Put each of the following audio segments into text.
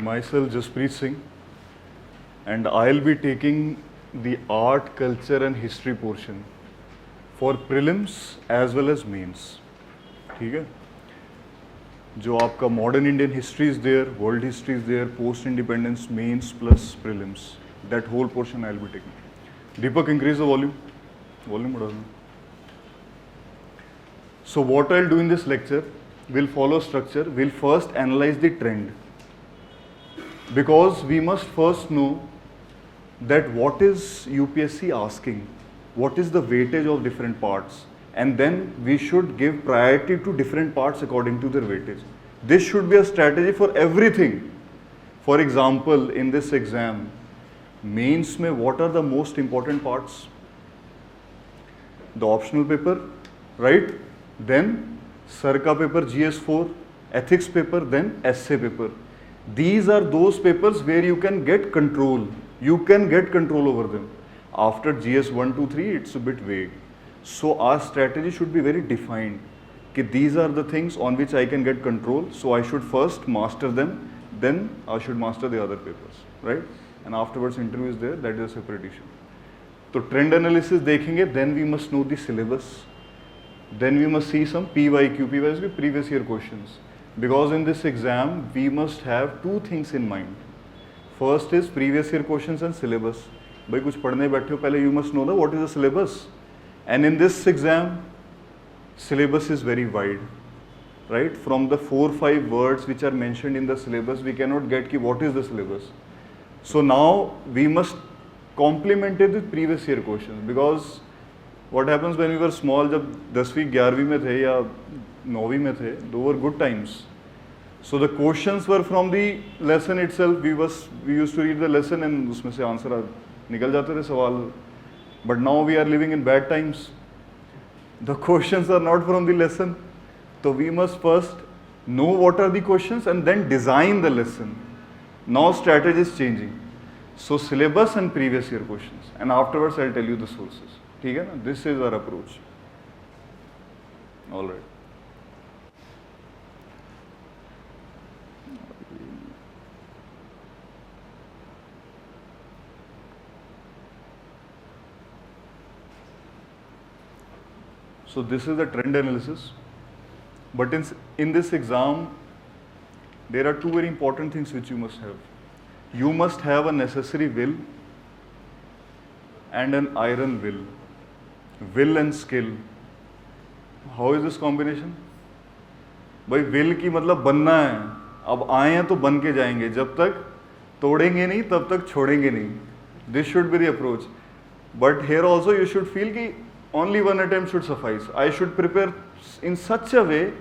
Myself, Jaspreet Singh, and I'll be taking the art, culture, and history portion for prelims as well as mains. ठीक है? जो आपका modern Indian history is there, world history is there, post independence, mains plus prelims. That whole portion I'll be taking. Deepak, increase the volume. Volume बढ़ा दो. So what I'll do in this lecture, we'll follow structure. We'll first analyze the trend, because we must first know that what is UPSC asking, what is the weightage of different parts, and then we should give priority to different parts according to their weightage. This should be a strategy for everything. For example, in this exam, mains mein what are the most important parts? The optional paper, right? Then Sarka paper, GS4, ethics paper, then essay paper. These are those papers where you can get control. You can get control over them. After GS 1, 2, 3, it's a bit vague. So our strategy should be very defined. Ki these are the things on which I can get control. So I should first master them. Then I should master the other papers, right? And afterwards interview is there. That is a separate issue. So trend analysis देखेंगे. Then we must know the syllabus. Then we must see some PYQ. PYQ is previous year questions. Because in this exam, we must have two things in mind. First is previous year questions and syllabus. भाई कुछ पढ़ने बैठे हो पहले you must know what is the syllabus. And in this exam, syllabus is very wide, right? From the 4-5 words which are mentioned in the syllabus, we cannot get ki what is the syllabus. So now we must complement it with previous year questions, because what happens when we were small, जब 10वीं 11वीं में थे या 9वीं में थे, those were good times. So the questions were from the lesson itself. We used to read the lesson and उसमें से answer निकल जाते थे सवाल. But now we are living in bad times. The questions are not from the lesson. So we must first know what are the questions and then design the lesson. Now strategy is changing. So syllabus and previous year questions. And afterwards I'll tell you the sources. ठीक है ना? This is our approach. All right. So this is the trend analysis. But in this exam, there are two very important things which you must have. You must have a necessary will and an iron will. Will and skill. How is this combination? भाई will की मतलब बनना है. अब आए हैं तो बन के जाएंगे. जब तक तोड़ेंगे नहीं तब तक छोड़ेंगे नहीं. This should be the approach. But here also you should feel कि only one attempt should suffice. I should prepare in such a way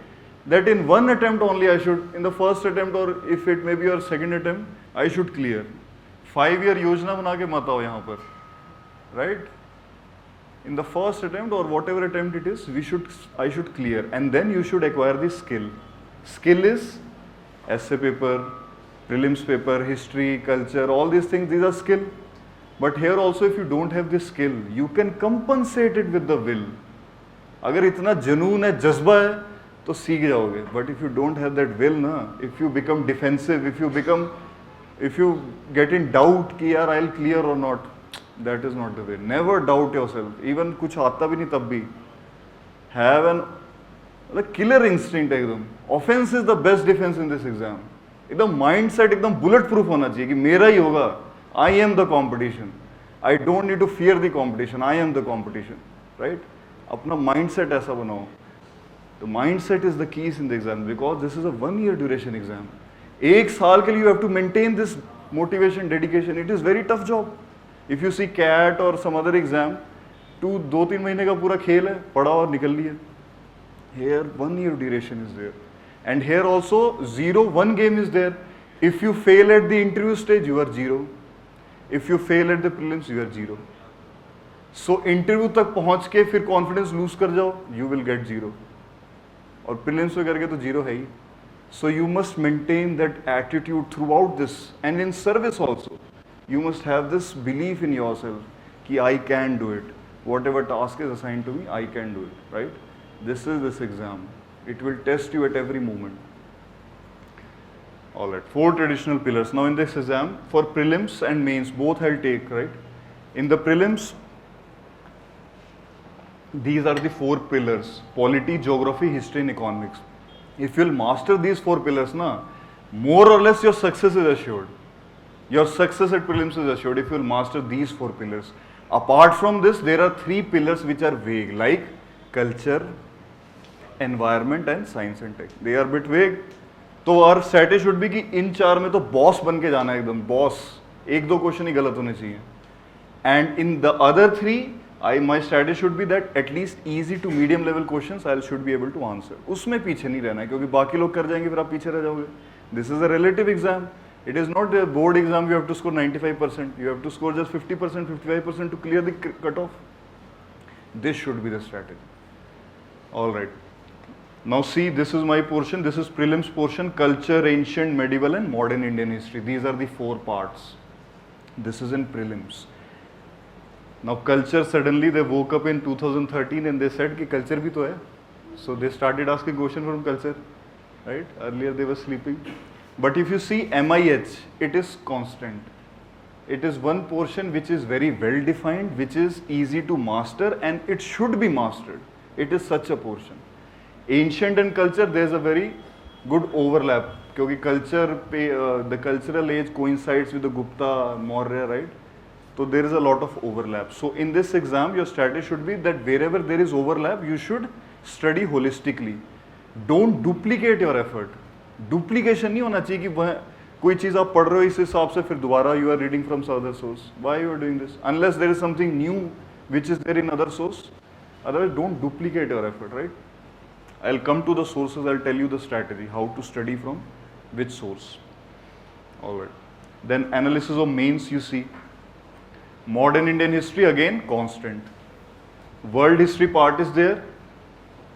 that in one attempt only I should, in the first attempt or if it may be your second attempt, I should clear. 5-year योजना बना के मत आओ यहाँ पर, right? In the first attempt or whatever attempt it is, I should clear, and then you should acquire the skill. Skill is essay paper, prelims paper, history, culture, all these things. These are skill. But here also, if you don't have this skill, you can compensate it with the will. अगर इतना जुनून है, जज्बा है, तो सीख जाओगे. But if you don't have that will, ना, if you become defensive, if you get in doubt कि यार I'll clear or not, that is not the way. Never doubt yourself. Even कुछ आता भी नहीं तब भी. Have an killer instinct एकदम. Offense is the best defense in this exam. एकदम mindset एकदम bulletproof होना चाहिए कि मेरा ही होगा. I am the competition. I don't need to fear the competition. I am the competition, right? अपना mindset ऐसा बनाओ. The mindset is the keys in the exam, because this is a 1-year duration exam. एक साल के लिए you have to maintain this motivation, dedication. It is very tough job. If you see CAT or some other exam, 2-3 महीने का पूरा खेल है, पढ़ा और निकल लिया. Here 1-year duration is there, and here also 0-1 game is there. If you fail at the interview stage, you are 0. If you fail at the prelims, you are 0. So interview तक पहुंच के फिर confidence lose कर जाओ, you will get 0. और prelims में करके तो 0 है ही. So you must maintain that attitude throughout this, and in service also. You must have this belief in yourself कि I can do it. Whatever task is assigned to me, I can do it, right? This is this exam. It will test you at every moment. All right, 4 traditional pillars. Now in this exam, for prelims and mains, both I'll take, right? In the prelims, these are the 4 pillars: polity, geography, history and economics. If you'll master these 4 pillars, na, more or less your success is assured. Your success at prelims is assured if you'll master these 4 pillars. Apart from this, there are 3 pillars which are vague, like culture, environment and science and tech. They are a bit vague. तो our strategy should be कि इन 4 में तो boss बन के जाना है एकदम, boss. 1-2 question ही गलत होने चाहिए. And in the other 3, my strategy should be that at least easy to medium level questions I should be able to answer. उसमें पीछे नहीं रहना है क्योंकि बाकी लोग कर जाएंगे फिर आप पीछे रह जाओगे. This is a relative exam. It is not a board exam. You have to score 95%. You have to score just 50%, 55% to clear the cutoff. This should be the strategy. All right. Now see, this is my portion. This is prelims portion: culture, ancient, medieval, and modern Indian history. These are the 4 parts. This is in prelims. Now culture, suddenly they woke up in 2013 and they said कि culture भी तो है. So they started asking question from culture, right? Earlier they were sleeping. But if you see MIH, it is constant. It is one portion which is very well defined, which is easy to master, and it should be mastered. It is such a portion. Ancient and culture, there is a very good overlap. क्योंकि culture पे the cultural age coincides with the Gupta, Maurya, right? So there is a lot of overlap. So in this exam, your strategy should be that wherever there is overlap, you should study holistically. Don't duplicate your effort. Duplication नहीं होना चाहिए कि वह कोई चीज़ आप पढ़ रहे हो इस हिसाब से फिर दोबारा you are reading from some other source. Why you are doing this? Unless there is something new which is there in other source. Otherwise, don't duplicate your effort, right? I'll come to the sources. I'll tell you the strategy, how to study from which source. All right. Then analysis of mains, you see. Modern Indian history, again constant. World history part is there.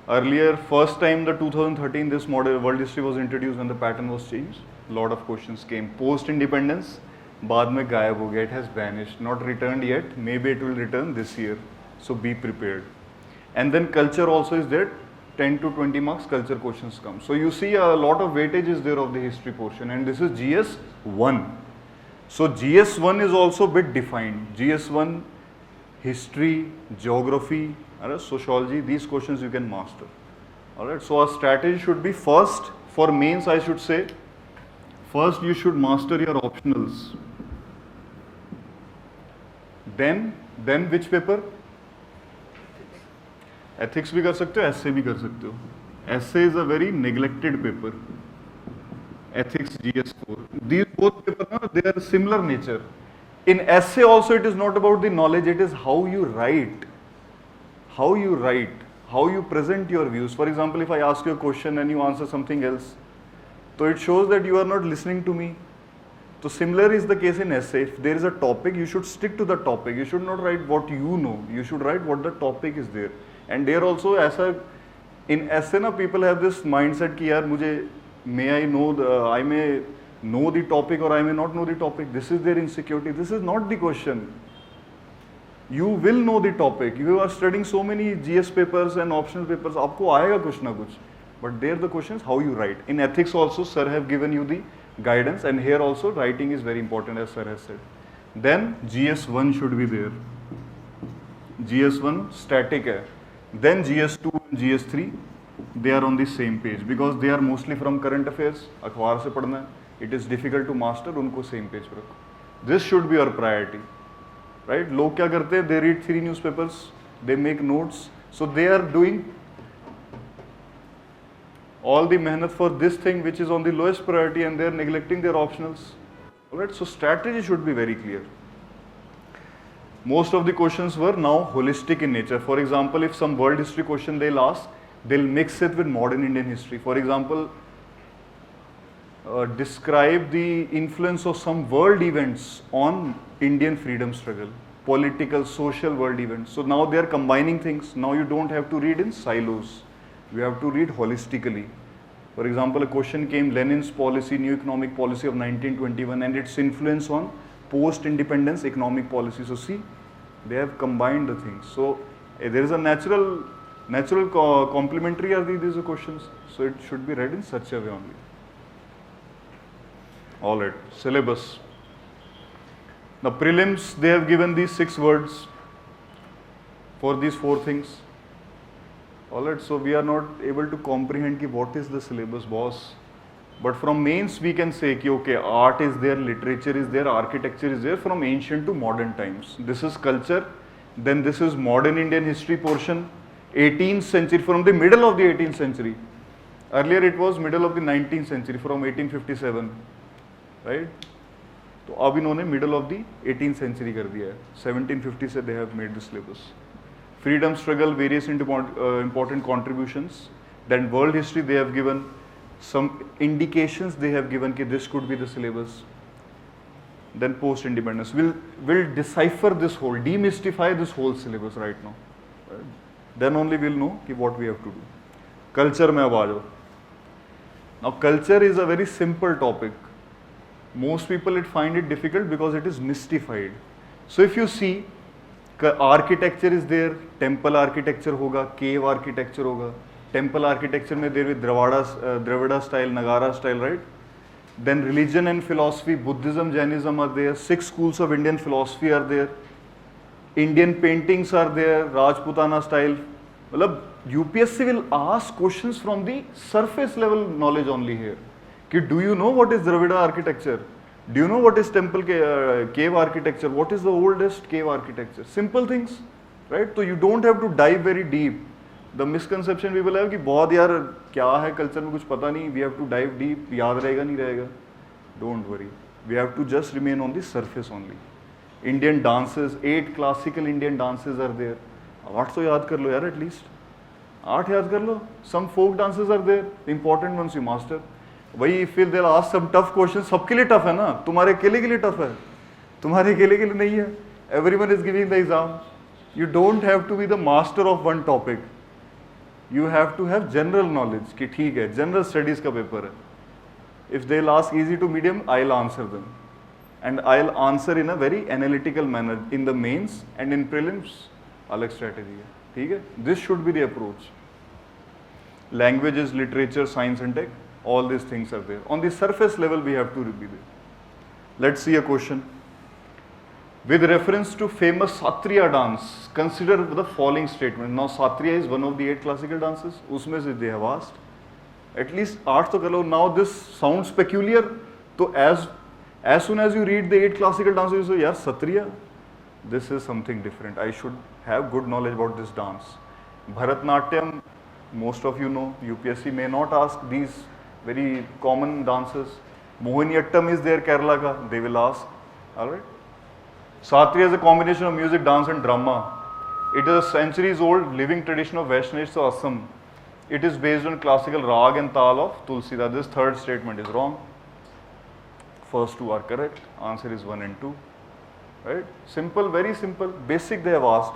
Earlier, first time the 2013 this model world history was introduced when the pattern was changed. Lot of questions came. Post independence, बाद में गायब हो गया. It has vanished, not returned yet. Maybe it will return this year. So be prepared. And then culture also is there. 10 to 20 marks culture questions come. So you see a lot of weightage is there of the history portion, and this is GS 1. So GS 1 is also a bit defined. GS 1, history, geography, sociology, these questions you can master. Alright, so our strategy should be first, for mains I should say, first you should master your optionals. Then which paper? Ethics भी कर सकते हो, essay भी कर सकते हो. Essay is a very neglected paper. Ethics GS4. These both papers, they are similar nature. In essay also it is not about the knowledge, it is how you write. How you write, how you present your views. For example, if I ask you a question and you answer something else, so it shows that you are not listening to me. So similar is the case in essay. If there is a topic, you should stick to the topic. You should not write what you know. You should write what the topic is there. And there also, ऐसा in essay ना, people have this mindset कि यार मुझे I may know the topic or I may not know the topic. This is their insecurity. This is not the question. You will know the topic. You are studying so many GS papers and optional papers. आपको आएगा कुछ ना कुछ. But there the question is how you write. In ethics also, sir have given you the guidance, and here also writing is very important as sir has said. Then GS1 should be there. GS1 static है. Then GS2 and GS3, they are on the same page because they are mostly from current affairs. अखबार से पढ़ना है. It is difficult to master. उनको same page पर रखो. This should be your priority. Right? लोग क्या करते हैं? They read 3 newspapers. They make notes. So they are doing all the mehnat for this thing which is on the lowest priority, and they are neglecting their optionals. Alright, so strategy should be very clear. Most of the questions were now holistic in nature. For example, if some world history question they'll ask, they'll mix it with modern Indian history. For example, describe the influence of some world events on Indian freedom struggle, political, social world events. So now they are combining things. Now you don't have to read in silos. You have to read holistically. For example, a question came, Lenin's policy, new economic policy of 1921 and its influence on post-independence economic policy. So see, they have combined the things. So there is a natural complementary are these questions. So it should be read in such a way only. All right, syllabus. Now prelims, they have given these 6 words for these 4 things. All right, so we are not able to comprehend ki what is the syllabus, boss. But from mains we can say ki okay, art is there, literature is there, architecture is there from ancient to modern times. This is culture. Then this is modern Indian history portion, 18th century, from the middle of the 18th century. Earlier it was middle of the 19th century, from 1857, right? तो अब इन्होंने middle of the 18th century कर दिया है. 1750 से they have made the syllabus. Freedom struggle, various important contributions. Then world history they have given some indications. They have given कि this could be the syllabus. Then post independence. We'll decipher this whole, demystify this whole syllabus right now. Right? Then only we'll know कि what we have to do. Culture में अब आ जाओ. Now culture is a very simple topic. Most people find it difficult because it is mystified. So if you see, architecture is there, temple architecture होगा, cave architecture होगा. Temple architecture में there will be Dravida style, Nagara style, right? Then religion and philosophy, Buddhism, Jainism are there. 6 schools of Indian philosophy are there. Indian paintings are there, Rajputana style. मतलब UPSC will ask questions from the surface level knowledge only here. कि do you know what is Dravida architecture? Do you know what is temple cave architecture? What is the oldest cave architecture? Simple things, right? So you don't have to dive very deep. The misconception people have कि बहुत यार क्या है culture में कुछ पता नहीं, we have to dive deep, याद रहेगा नहीं रहेगा. Don't worry, we have to just remain on the surface only. Indian dances, 8 classical Indian dances are there. 8 तो याद कर लो यार at least. 8 याद कर लो. Some folk dances are there, the important ones you master. वही if they'll ask some tough questions, सबके लिए tough है ना, तुम्हारे अकेले के लिए tough है, तुम्हारे अकेले के लिए नहीं है. Everyone is giving the exam. You don't have to be the master of one topic. You have to have general knowledge कि ठीक है, general studies का पेपर है. If they'll ask easy to medium, I'll answer them. And I'll answer in a very analytical manner in the mains and in prelims. अलग strategy है, ठीक है? This should be the approach. Languages, literature, science and tech, all these things are there. On the surface level, we have to be there. Let's see a question. With reference to famous Satriya dance, consider the following statement. Now Satriya is one of the 8 classical dances. उसमें से they have asked. At least 8 तो कर लो. Now this sounds peculiar. तो as soon as you read the 8 classical dances, you say, यार Satriya, this is something different. I should have good knowledge about this dance. Bharatnatyam, most of you know. UPSC may not ask these very common dances. Mohiniyattam is there, Kerala ka. They will ask. All right. Satriya is a combination of music, dance and drama. It is a centuries old living tradition of Vaishnavas of Assam. It is based on classical rag and tal of Tulsida. This third statement is wrong. First 2 are correct. Answer is 1 and 2. Right? Simple, very simple. Basic they have asked.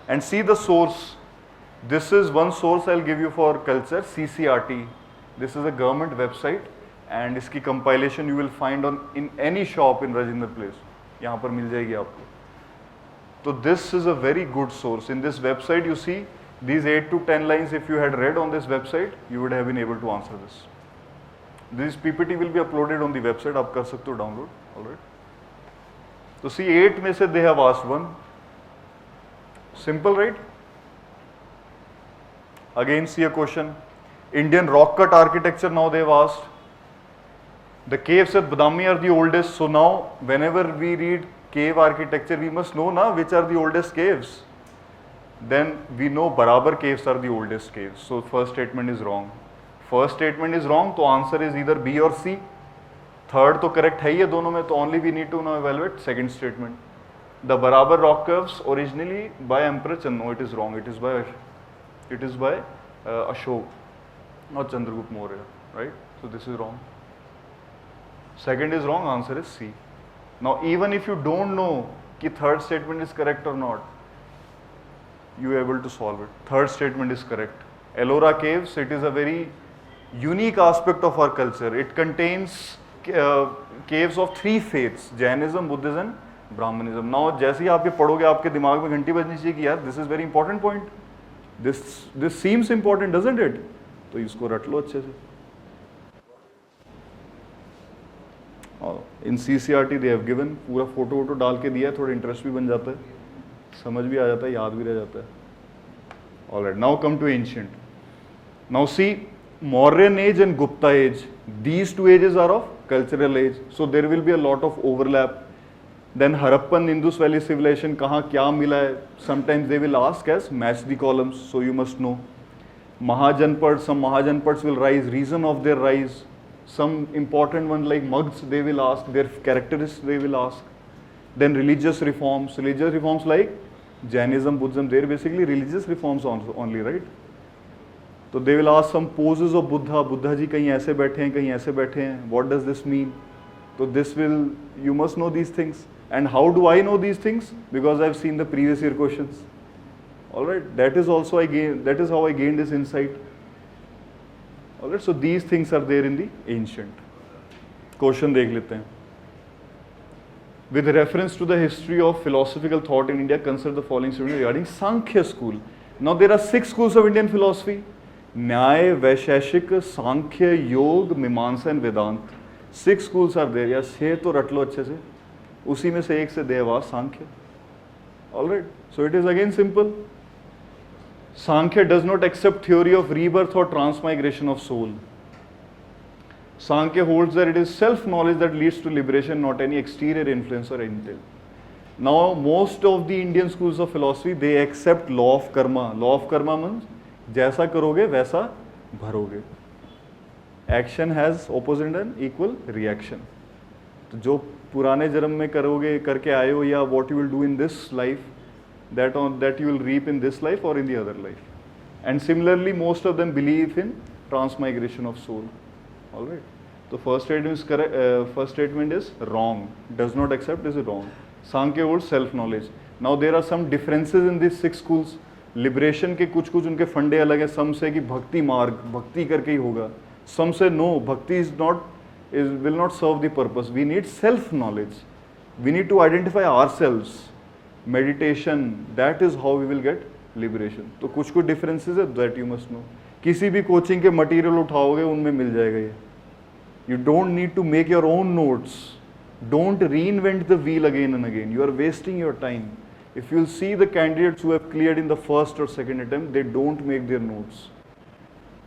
And see the source. This is one source I'll give you for culture, CCRT. This is a government website and इसकी compilation you will find on in any shop in Rajendra Place. यहाँ पर मिल जाएगी आपको. So this is a very good source. In this website you see these 8 to 10 lines. If you had read on this website, you would have been able to answer this. This PPT will be uploaded on the website. आप कर सकते हो download. All right. So see 8 में से they have asked 1. Simple, right? Again see a question. Indian rock cut architecture now they have asked. The caves at Badami are the oldest. So now whenever we read cave architecture, we must know now which are the oldest caves. Then we know Barabar caves are the oldest caves. So first statement is wrong. First statement is wrong, so answer is either B or C. Third तो correct है ये दोनों में, तो only we need to now evaluate second statement. The Barabar rock caves originally by Emperor Chandra. No, it is wrong. It is by Ashok, not Chandragupta Maurya, right? So this is wrong. Second is wrong. Answer is C. Now even if you don't know कि third statement is correct or not, you are able to solve it. Third statement is correct. Ellora caves, it is a very unique aspect of our culture. It contains caves of 3 faiths: Jainism, Buddhism and Brahmanism. Now जैसे ही आप ये पढ़ोगे आपके दिमाग में घंटी बजनी चाहिए कि यार this is very important point. This seems important, doesn't it? तो इसको रट लो अच्छे से. इन CCRT दे हैव गिवन, पूरा फोटो वोटो डाल के दिया है, थोड़ा इंटरेस्ट भी बन जाता है, समझ भी आ जाता है, याद भी रह जाता है. Alright, now come to ancient. Now see, Mauryan age and Gupta age, these two ages are of cultural age, so there will be a lot of overlap. Then Harappan Indus Valley civilization, कहाँ क्या मिला है, sometimes they will ask as match the columns, so you must know. Mahajanpad, some Mahajanpads will rise, reason of their rise. Some important one like Mughals, they will ask, their characteristics they will ask. Then religious reforms like Jainism, Buddhism, they're basically religious reforms only, right? So they will ask some poses of Buddha, Buddha ji kahin aise baithe hain, kahin aise baithe hain, what does this mean? So this will, you must know these things. And how do I know these things? Because I've seen the previous year questions. Alright, that is how I gained this insight. Alright, so these things are there in the ancient. Question dekh lete hain. With reference to the history of philosophical thought in India, consider the following statement regarding Sankhya school. Now there are 6 schools of Indian philosophy: Nyay, Vaisheshik, Sankhya, Yoga, Mimamsa and Vedant. 6 schools are there. या 6 तो रट लो अच्छे से, उसी में से एक से देवा सांख्य. Alright, so it is again simple. Sankhya does not accept theory of rebirth or transmigration of soul. Sankhya holds that it is self-knowledge that leads to liberation, not any exterior influence or intel. Now, most of the Indian schools of philosophy, they accept law of karma. Law of karma means, जैसा करोगे वैसा भरोगे. Action has opposite and equal reaction. तो जो पुराने जन्म में करोगे, करके आए हो, या what you will do in this life, that you will reap in this life or in the other life. And similarly, most of them believe in transmigration of soul. Alright. So first statement is correct. First statement is wrong. Does not accept is wrong. Sankhya holds self-knowledge. Now there are some differences in these 6 schools. Liberation के कुछ उनके फंडे अलग हैं. Some say कि भक्ति मार्ग, भक्ति करके ही होगा. Some say no, bhakti will not serve the purpose. We need self-knowledge. We need to identify ourselves. Meditation, that is how we will get liberation. तो कुछ differences है, that you must know. किसी भी coaching के material उठाओगे, उनमें मिल जाएगा ये. You don't need to make your own notes. Don't reinvent the wheel again and again. You are wasting your time. If you'll see the candidates who have cleared in the first or second attempt, they don't make their notes.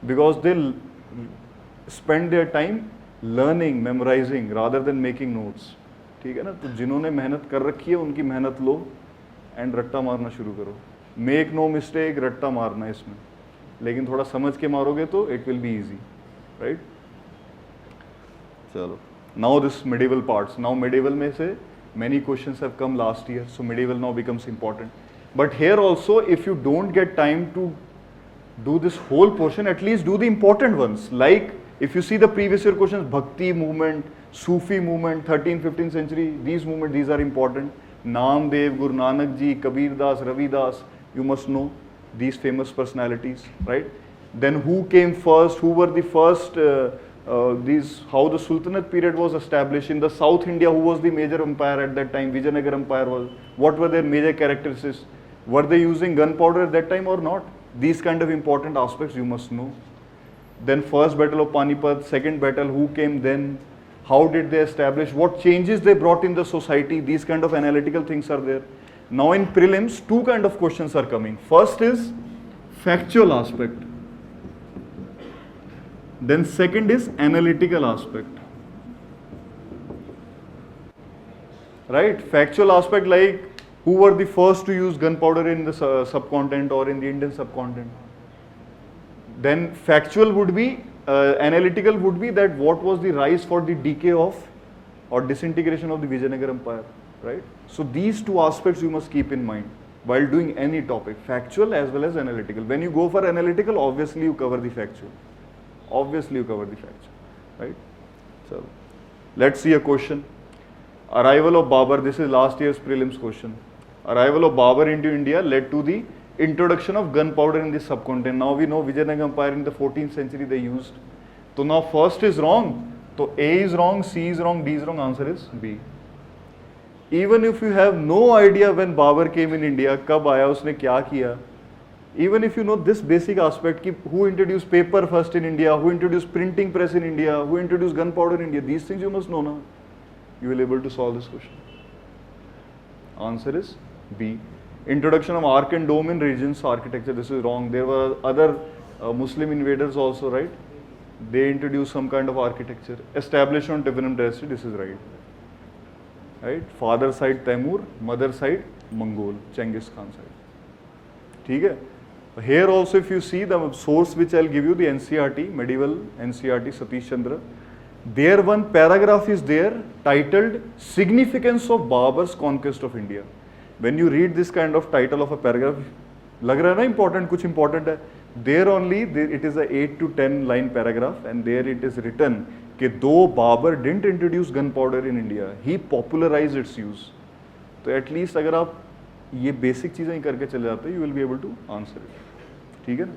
Because they spend their time learning, memorizing rather than making notes. ठीक है ना? तो जिन्होंने मेहनत कर रखी है उनकी मेहनत लो एंड रट्टा मारना शुरू करो. मेक नो मिस्टेक, रट्टा मारना इसमें, लेकिन थोड़ा समझ के मारोगे तो it will be easy, right? चलो, now this medieval parts. Now medieval में से many questions have come last year, so medieval now becomes important. But here also, if you don't get time to do this whole portion, at least do the important ones. Like if you see the previous year questions, Bhakti movement, Sufi movement, 13th, 15th century, these movements, these are important. Namdev, Guru Nanak Ji, Kabir Das, Ravi Das, you must know these famous personalities, right? Then who came first, who were the first, how the Sultanate period was established in the South India, who was the major empire at that time, Vijayanagar Empire was, what were their major characteristics, were they using gunpowder at that time or not? These kind of important aspects you must know. Then first battle of Panipat, second battle, who came then, how did they establish, what changes they brought in the society, these kind of analytical things are there. Now in prelims, 2 kind of questions are coming. First is factual aspect. Then second is analytical aspect. Right? Factual aspect like who were the first to use gunpowder in the subcontinent or in the Indian subcontinent. Then factual would be, analytical would be that what was the rise for the decay of or disintegration of the Vijayanagar Empire. Right? So these 2 aspects you must keep in mind while doing any topic, factual as well as analytical. When you go for analytical, obviously you cover the factual. Obviously you cover the factual, right? So let's see a question. Arrival of Babur, this is last year's prelims question. Arrival of Babur into India led to the introduction of gunpowder in the subcontinent. Now we know Vijayanagar Empire in the 14th century they used. So now first is wrong. So A is wrong, C is wrong, D is wrong, answer is B. Even if you have no idea when Babur came in India, कब आया, उसने क्या किया, even if you know this basic aspect, who introduced paper first in India, who introduced printing press in India, who introduced gunpowder in India, these things you must know now. you will able to solve this question? Answer is B. Introduction of arc and dome in regions architecture. This is wrong. There were other Muslim invaders also, right? They introduced some kind of architecture. Establishment of Tibetan dynasty. This is right. Right? Father side Timur, mother side Mongol, Genghis Khan side. ठीक है? Here also, if you see the source which I'll give you, the NCRT, medieval NCRT, Satish Chandra. There one paragraph is there titled Significance of Babur's Conquest of India. When you read this kind of title of a paragraph, लग रहा है ना important, कुछ important है. There only it is a 8 to 10 line paragraph, and there it is written कि though Babur didn't introduce gunpowder in India, he popularized its use. तो at least अगर आप ये basic चीजें ही करके चले जाते, you will be able to answer it. ठीक है ना?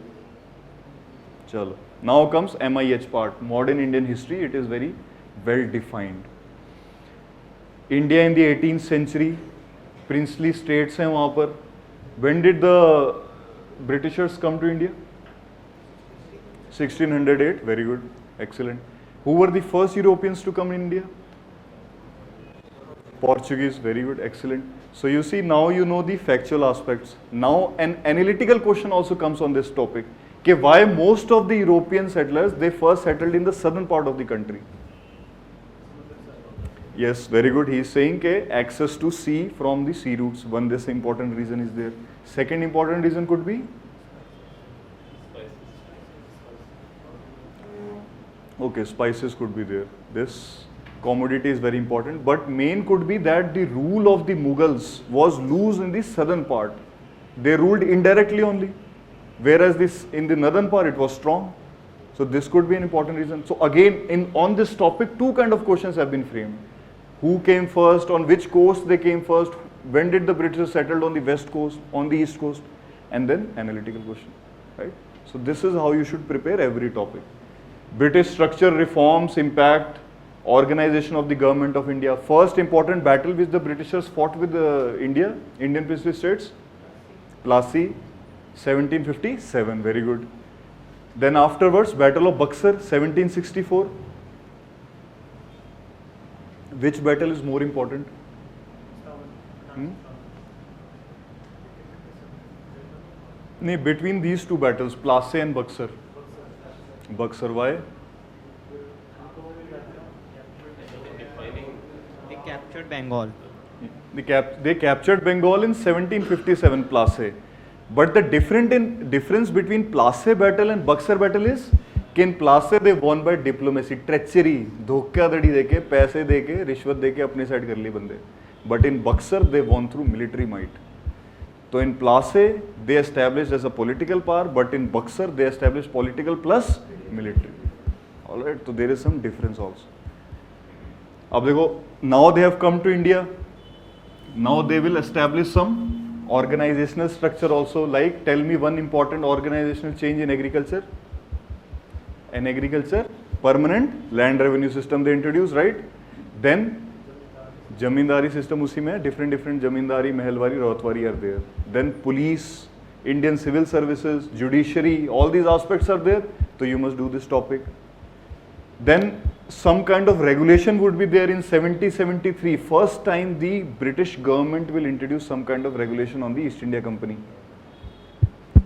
चलो. Now comes MIH part, modern Indian history. It is very well defined. India in the 18th century, princely states हैं वहाँ पर. When did the Britishers come to India? 1608. Very good, excellent. Who were the first Europeans to come in India? Portuguese. Very good, excellent. So you see, now you know the factual aspects. Now an analytical question also comes on this topic. कि why most of the European settlers, they first settled in the southern part of the country. Yes, very good. He is saying कि access to sea from the sea routes. One this important reason is there. Second important reason could be okay, spices could be there. This commodity is very important, but main could be that the rule of the Mughals was loose in the southern part. They ruled indirectly only, whereas this in the northern part it was strong. So this could be an important reason. So again, on this topic, two kind of questions have been framed. Who came first? On which coast they came first? When did the British settled on the west coast, on the east coast? And then analytical question, right? So this is how you should prepare every topic. British structure, reforms, impact, organization of the government of India. First important battle which the Britishers fought with Indian princely states, Plassey, 1757. Very good. Then afterwards, Battle of Buxar, 1764. Which battle is more important? No, between these two battles, Plassey and Buxar. Buxar, why? They captured Bengal. They captured Bengal in 1757, Plassey. But the difference between Plassey battle and Buxar battle is कि in Plassey they won by diplomacy, treachery, धोखाधड़ी देके, पैसे देके, रिश्वत देके अपनी side कर ली बंदे. But in Buxar they won through military might. So in Plassey they established as a political power, but in Buxar they established political plus military. All right, so there is some difference also. अब देखो, now they have come to India. Now they will establish some organizational structure also. Like, tell me one important organizational change in agriculture. In agriculture, permanent land revenue system they introduced, right? Then Jamindari system usi mein, different Jamindari, Mehalwari, Rawatwari are there. Then police, Indian civil services, judiciary, all these aspects are there. So you must do this topic. Then some kind of regulation would be there in 1773. First time the British government will introduce some kind of regulation on the East India Company.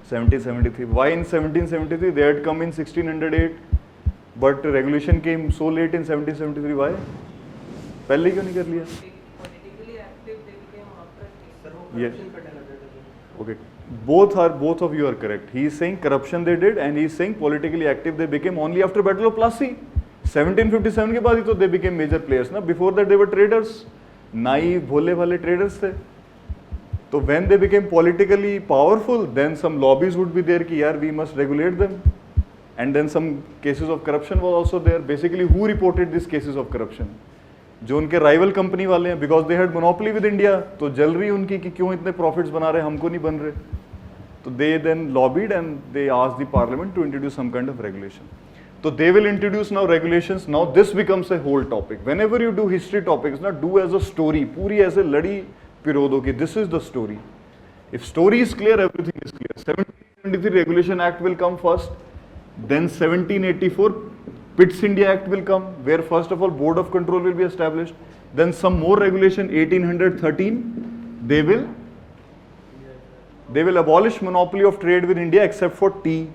1773. Why in 1773? They had come in 1608, but regulation came so late in 1773. Why? पहले क्यों नहीं कर लिया? Politically active they became after. Yes. Okay. Both of you are correct. He is saying corruption they did, and he is saying politically active they became only after Battle of Plassey. 1757 के बाद ही तो they became major players ना. Before that they were traders. नाई भोले वाले traders थे. So when they became politically powerful, then some lobbies would be there कि यार we must regulate them, and then some cases of corruption was also there. Basically, who reported these cases of corruption? जो उनके rival company वाले हैं, because they had monopoly with India, तो जल रही उनकी कि क्यों इतने profits बना रहे, हमको नहीं बन रहे. So they then lobbied and they asked the parliament to introduce some kind of regulation. So they will introduce now regulations. Now this becomes a whole topic. Whenever you do history topics, not do as a story, पूरी ऐसे लड़ी पिरोदो कि this is the story. If story is clear, everything is clear. 1773 Regulation Act will come first. Then 1784 Pitt's India Act will come, where first of all Board of Control will be established. Then some more regulation, 1813, they will abolish monopoly of trade with India except for tea.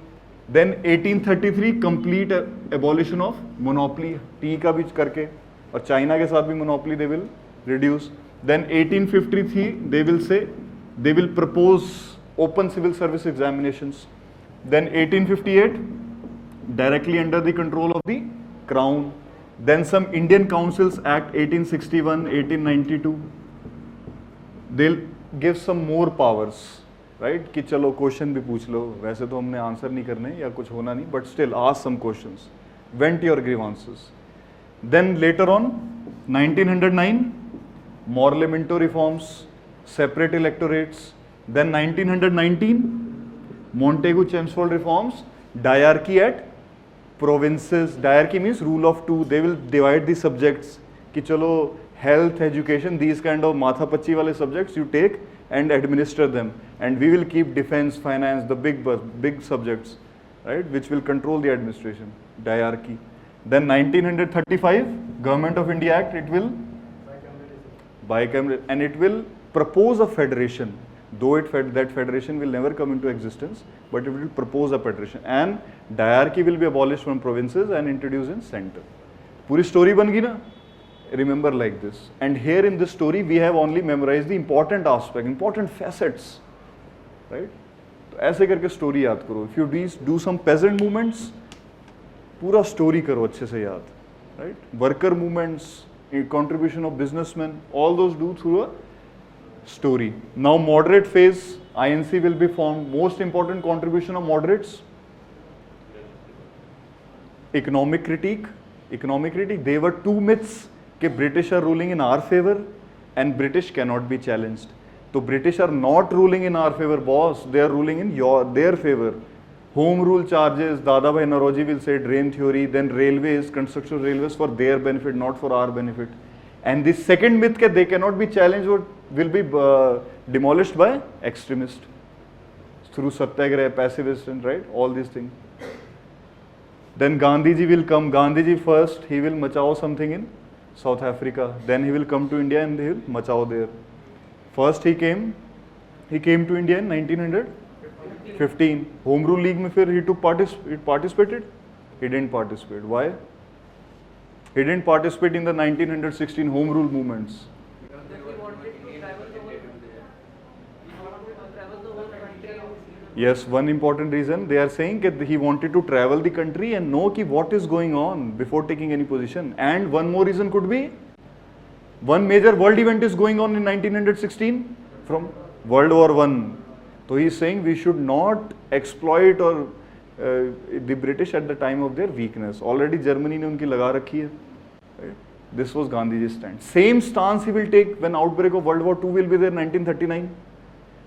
Then 1833 complete abolition of monopoly, tea का भी करके, और China के साथ भी monopoly they will reduce. Then 1853 they will say they will propose open civil service examinations. Then 1858 directly under the control of the crown. Then some Indian Councils Act 1861, 1892, they'll give some more powers, right? कि चलो question भी पूछ लो, वैसे तो हमने answer नहीं करने या कुछ होना नहीं, but still ask some questions, vent your grievances. Then later on 1909 Morlemento reforms, separate electorates. Then 1919 Montaigu-Chelmsford reforms, diarchy at provinces. Diarchy means rule of two. They will divide the subjects कि चलो health, education, these kind of माथा पच्ची वाले subjects you take and administer them, and we will keep defense, finance, the big subjects, right, which will control the administration. Diarchy. Then 1935 Government of India Act, it will bicameral, and it will propose a federation, though that federation will never come into existence, but it will propose a federation, and diarchy will be abolished from provinces and introduced in center. पूरी story बन गई ना? Remember like this. And here in this story we have only memorized the important aspect, important facets, right? तो ऐसे करके story याद करो. If you do some peasant movements, पूरा story करो अच्छे से याद, right? Worker movements, contribution of businessmen, all those do through a story. Now moderate phase, INC will be formed. Most important contribution of moderates, economic critique. There were two myths कि British are ruling in our favor and British cannot be challenged. So British are not ruling in our favor, boss. They are ruling in their favor. Home rule charges, Dadabhai Naroji will say drain theory. Then railways, construction of railways for their benefit, not for our benefit. And the second myth that they cannot be challenged will be demolished by extremists through satyagraha, pacifist, and right, all these things. Then Gandhiji will come. Gandhiji first, he will machao something in South Africa. Then he will come to India and he will machao there. First he came to India in 1915. Home Rule League में फिर he participated? He didn't participate. Why? He didn't participate in the 1916 Home Rule movements. Because he wanted to travel the whole country. Yes, one important reason, they are saying that he wanted to travel the country and know ki what is going on before taking any position. And one more reason could be, one major world event is going on in 1916 from World War I. So he is saying we should not exploit or the British at the time of their weakness. Already Germany ने उनकी लगा रखी है. Right? This was Gandhiji's stand. Same stance he will take when outbreak of World War II will be there in 1939.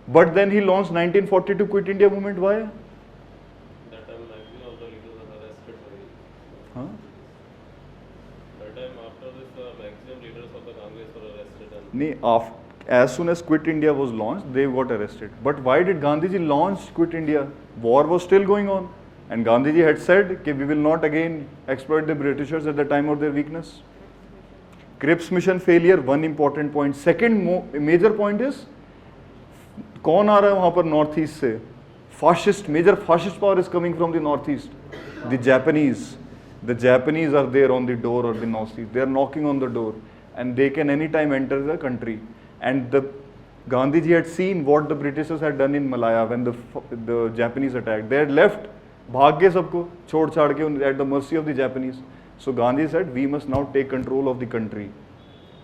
But then he launched 1942 Quit India movement. Why? That time maximum of the leaders were arrested for it. Huh? That time after this, maximum leaders of the Congress were arrested. And As soon as Quit India was launched, they got arrested. But why did Gandhiji launch Quit India? War was still going on. And Gandhiji had said that we will not again exploit the Britishers at the time of their weakness. Cripps mission failure, one important point. Second major point is, कौन आ रहा है वहाँ पर north east से? Fascist, major fascist power is coming from the northeast. The Japanese are there on the door of the northeast. They are knocking on the door, and they can anytime enter the country. And the Gandhiji had seen what the Britishers had done in Malaya when the Japanese attacked. They had left, भाग गए सबको, छोड़ छाड़ के at the mercy of the Japanese. So Gandhi said, we must now take control of the country.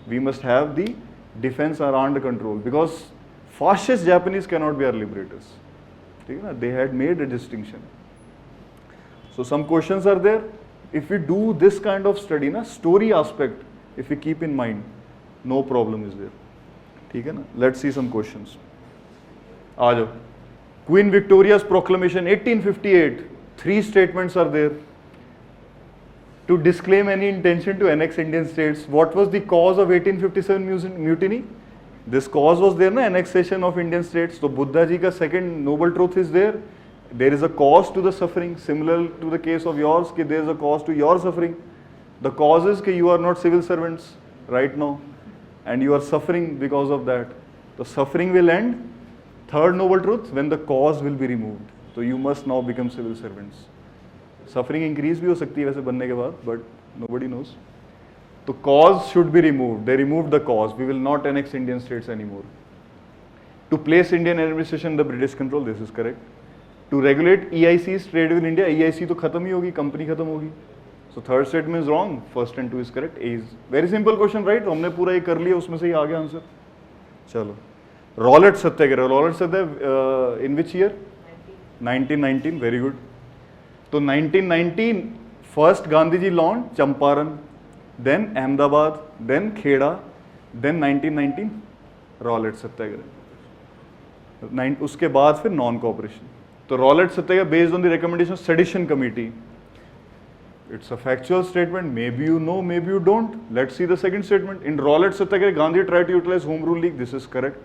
We must have the defense around control, because fascist Japanese cannot be our liberators. They had made a distinction. So some questions are there. If we do this kind of study, story aspect, if we keep in mind, no problem is there. Let's see some questions. Aajo. Queen Victoria's proclamation 1858. 3 statements are there. To disclaim any intention to annex Indian states. What was the cause of 1857 mutiny? This cause was there, annexation of Indian states. So Buddha ji ka second noble truth is there. There is a cause to the suffering, similar to the case of yours, that there is a cause to your suffering. The cause is that you are not civil servants right now. and you are suffering because of that. The suffering will end. Third noble truth, when the cause will be removed. So you must now become civil servants. Suffering increase भी हो सकती है वैसे बनने के बाद, but nobody knows. So cause should be removed. They removed the cause. We will not annex Indian states anymore. To place Indian administration under British control, this is correct. To regulate EIC's trade with India, EIC तो खत्म ही होगी, company खत्म होगी. So third statement is wrong. First and two is correct. A is very simple question, right? हमने पूरा ये कर लिया, उसमें से ही आ गया आंसर. चलो. Rowlatt Satyagraha. Rowlatt Satyagraha in which year? 1919. Very good. तो 1919 first Gandhi ji launched Champaran, then Ahmedabad, then Kheda, then 1919 Rowlatt सत्याग्रह. उसके बाद फिर नॉन कोऑपरेशन. तो Rowlatt Satyagraha based on the recommendation of sedition committee. It's a factual statement. Maybe you know, maybe you don't. Let's see the second statement. In Rowlatt Satyagraha, Gandhi tried to utilize Home Rule League. This is correct.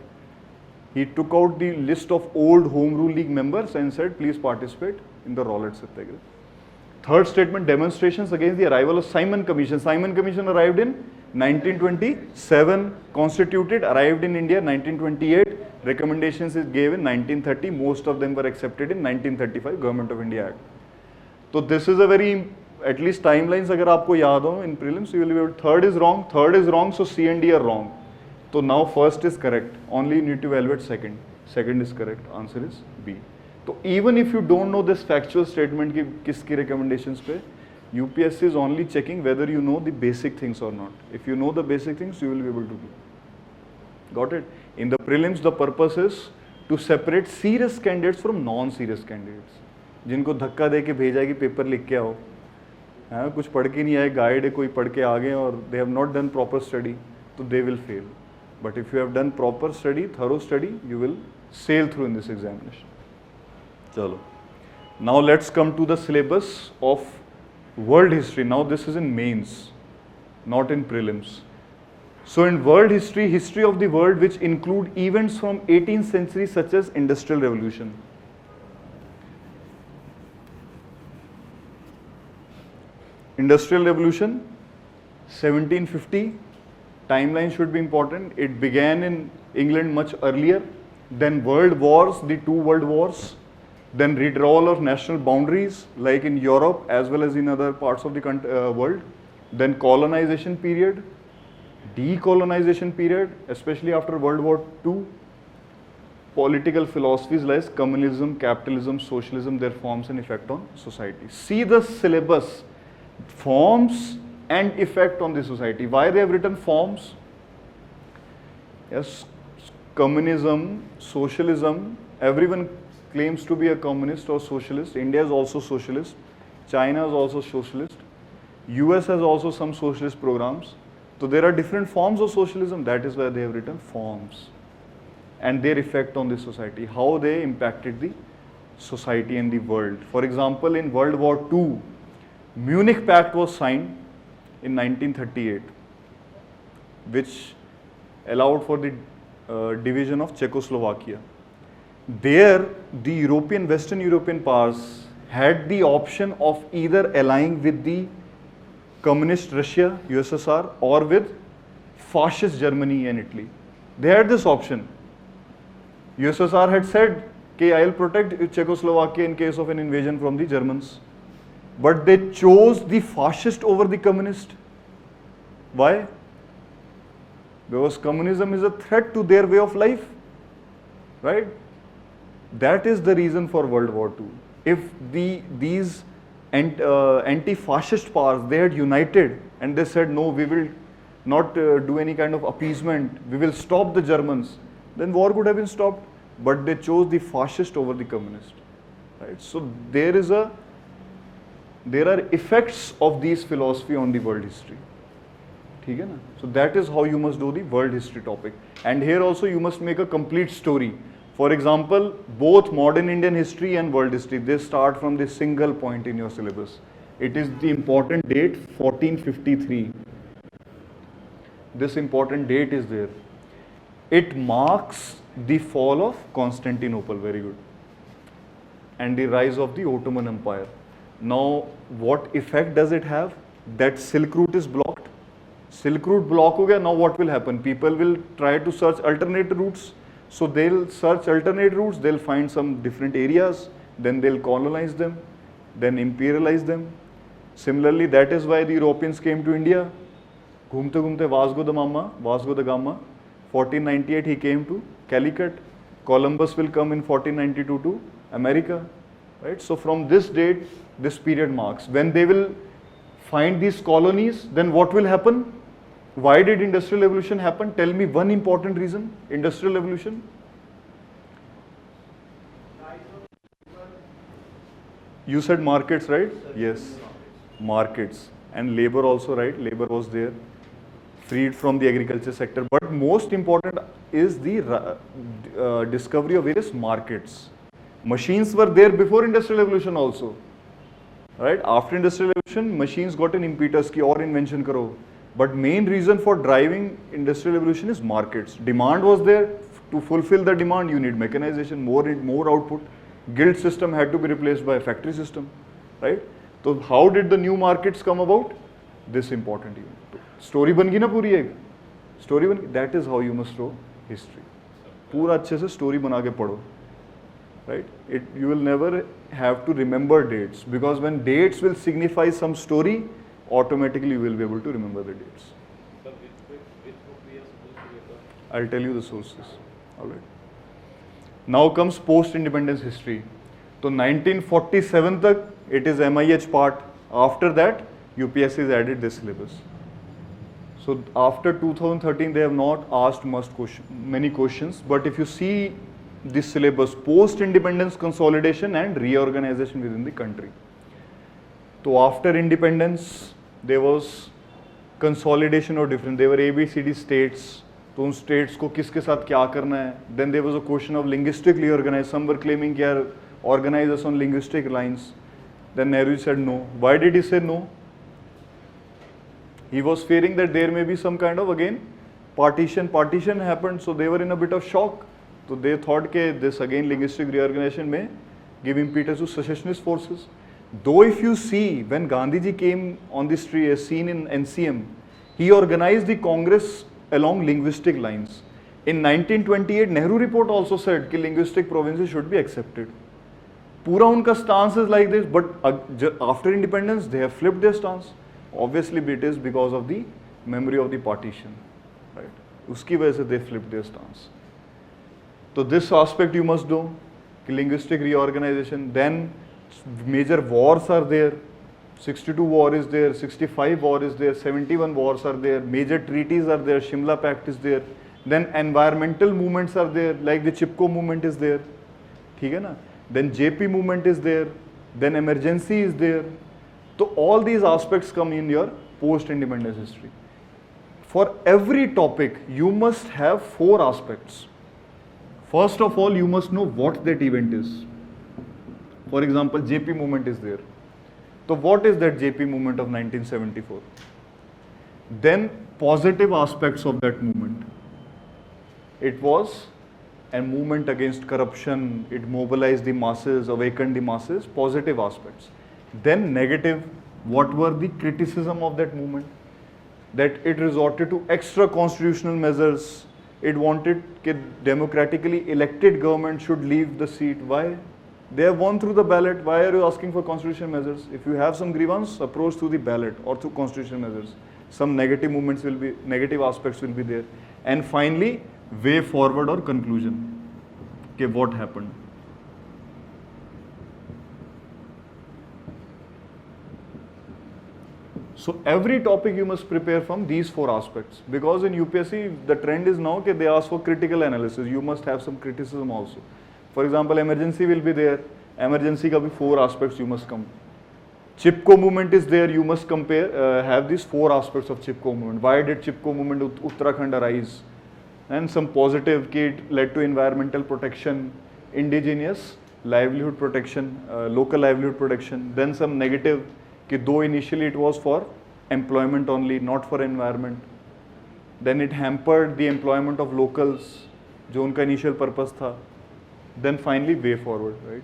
He took out the list of old Home Rule League members and said, please participate in the Rowlatt Satyagraha. Third statement, demonstrations against the arrival of Simon Commission. Simon Commission arrived in 1927, constituted, arrived in India 1928. Recommendations is given 1930. Most of them were accepted in 1935 Government of India Act. So this is a very, at least timelines अगर आपको याद हो in prelims, you will be able. Third is wrong, so C and D are wrong. So now first is correct. Only you need to evaluate second. Second is correct. Answer is B. So even if you don't know this factual statement कि किसकी recommendations पे, UPSC is only checking whether you know the basic things or not. If you know the basic things, you will be able to do. Got it? In the prelims, the purpose is to separate serious candidates from non-serious candidates. जिनको धक्का दे के भेजा कि paper लिख के आओ, हाँ कुछ पढ़ के नहीं आए, गाइड है कोई पढ़ के आ गए और they have not done proper study, तो they will fail. But if you have done proper study, thorough study, you will sail through in this examination. चलो. Now let's come to the syllabus of world history. Now this is in mains, not in prelims. So in world history, history of the world which include events from 18th century such as Industrial Revolution. Industrial Revolution, 1750, timeline should be important. It began in England much earlier. Then world wars, the two world wars. Then redrawal of national boundaries like in Europe as well as in other parts of the world. Then colonization period, decolonization period, especially after World War II. Political philosophies like communism, capitalism, socialism, their forms and effect on society. See the syllabus. Forms and effect on the society. Why they have written forms? Yes, communism, socialism, everyone claims to be a communist or socialist. India is also socialist. China is also socialist. US has also some socialist programs. So there are different forms of socialism. That is why they have written forms. And their effect on the society. How they impacted the society and the world. For example, in World War II, Munich Pact was signed in 1938, which allowed for the division of Czechoslovakia. There, the European, Western European powers had the option of either allying with the communist Russia, USSR, or with fascist Germany and Italy. They had this option. USSR had said, okay, I will protect Czechoslovakia in case of an invasion from the Germans. But they chose the fascist over the communist. Why? Because communism is a threat to their way of life, right? That is the reason for World War II. If these anti-fascist powers, they had united and they said, no, we will not do any kind of appeasement, we will stop the Germans, then war could have been stopped. But they chose the fascist over the communist, right? So there are effects of these philosophy on the world history. ठीक है ना? So that is how you must do the world history topic. And here also you must make a complete story. For example, both modern Indian history and world history, they start from this single point in your syllabus. It is the important date 1453. This important date is there. It marks the fall of Constantinople, very good, and the rise of the Ottoman Empire. Now, what effect does it have? That Silk Route is blocked. Silk route block हो गया, now what will happen, people will try to search alternate routes, so they'll search alternate routes, they'll find some different areas, then they'll colonize them, then imperialize them. Similarly, that is why the Europeans came to India. घूमते घूमते Vasco da Gama, 1498 he came to Calicut. Columbus will come in 1492 to America, right? So from this date, this period marks. When they will find these colonies, then what will happen? Why did industrial revolution happen? Tell me one important reason. Industrial revolution. You said markets, right? Yes, markets and labor also, right? Labor was there, freed from the agriculture sector. But most important is the discovery of various markets. Machines were there before industrial revolution also, right? After industrial revolution, machines got an impetus ki aur invention karo. But main reason for driving industrial revolution is markets. Demand was there. To fulfill the demand, you need mechanization, more output. Guild system had to be replaced by a factory system, right? So how did the new markets come about? This important event. Story बन गई ना पूरी एक. Story बन. That is how you must know history. पूरा अच्छे से story बना के पढ़ो, right? You will never have to remember dates, because when dates will signify some story, automatically you will be able to remember the dates. Sir, which book we are supposed to refer? I'll tell you the sources. All right. Now comes post-independence history. So 1947 tak it is MIH part. After that, UPSC has added this syllabus. So after 2013, they have not asked many questions. But if you see this syllabus, post-independence consolidation and reorganization within the country. So after independence, there was consolidation or different. There were ABCD states. तो उन states को किसके साथ क्या करना है? Then there was a question of linguistically organized. Some were claiming कि यार organize us on linguistic lines. Then Nehru said no. Why did he say no? He was fearing that there may be some kind of again partition. Partition happened, so they were in a bit of shock. So they thought that this again linguistic reorganization may give impetus to secessionist forces. Though if you see, when Gandhiji came on the street, as seen in NCM, he organized the Congress along linguistic lines. In 1928, Nehru report also said that linguistic provinces should be accepted. Pura unka stance is like this, but after independence, they have flipped their stance. Obviously, it is because of the memory of the partition, right? Uski वजह से they flipped their stance. So this aspect you must know, linguistic reorganization. Then major wars are there. 62 war is there, 65 war is there, 71 wars are there, major treaties are there, Shimla Pact is there. Then environmental movements are there, like the Chipko movement is there. ठीक है ना? Then JP movement is there, then emergency is there. So all these aspects come in your post-independence history. For every topic, you must have 4 aspects. First of all, you must know what that event is. For example, JP movement is there. So what is that JP movement of 1974? Then positive aspects of that movement. It was a movement against corruption, it mobilized the masses, awakened the masses, positive aspects. Then negative, what were the criticism of that movement? That it resorted to extra constitutional measures, it wanted that democratically elected government should leave the seat. Why? They have won through the ballot. Why are you asking for constitutional measures? If you have some grievance, approach through the ballot or through constitutional measures. Some negative movements will be, negative aspects will be there. And finally, way forward or conclusion. Okay, what happened? So every topic you must prepare from these 4 aspects, because in UPSC the trend is now that they ask for critical analysis. You must have some criticism also. For example, emergency will be there. Emergency ka bhi 4 aspects you must come. Chipko movement is there. You must compare, have these 4 aspects of Chipko movement. Why did Chipko movement Uttarakhand arise? And some positive kit led to environmental protection, indigenous livelihood protection, local livelihood protection. Then some negative, ki though initially it was for employment only, not for environment. Then it hampered the employment of locals, jo unka initial purpose tha. Then finally way forward, right?